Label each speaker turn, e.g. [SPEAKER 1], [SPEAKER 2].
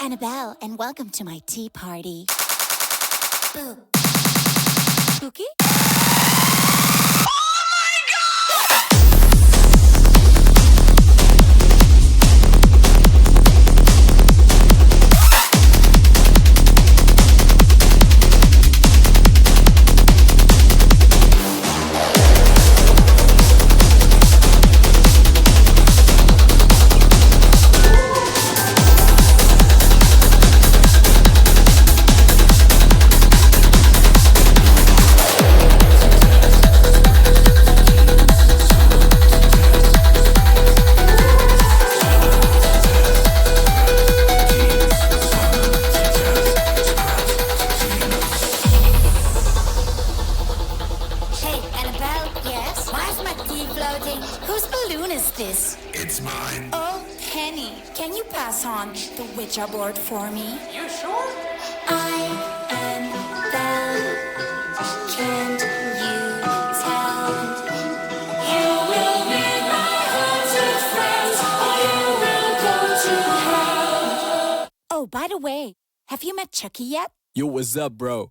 [SPEAKER 1] Annabelle, and welcome to my tea party. Boo. Spooky? Hey, Annabelle, yes? Why's my tea floating? Whose balloon is this?
[SPEAKER 2] It's mine.
[SPEAKER 1] Oh, Penny, can you pass on the Ouija board for me?
[SPEAKER 3] You sure?
[SPEAKER 1] I am Belle. Can't you tell? You will be my haunted friend. You will go to hell. Oh, by the way, have you met Chucky yet?
[SPEAKER 4] Yo, what's up, bro?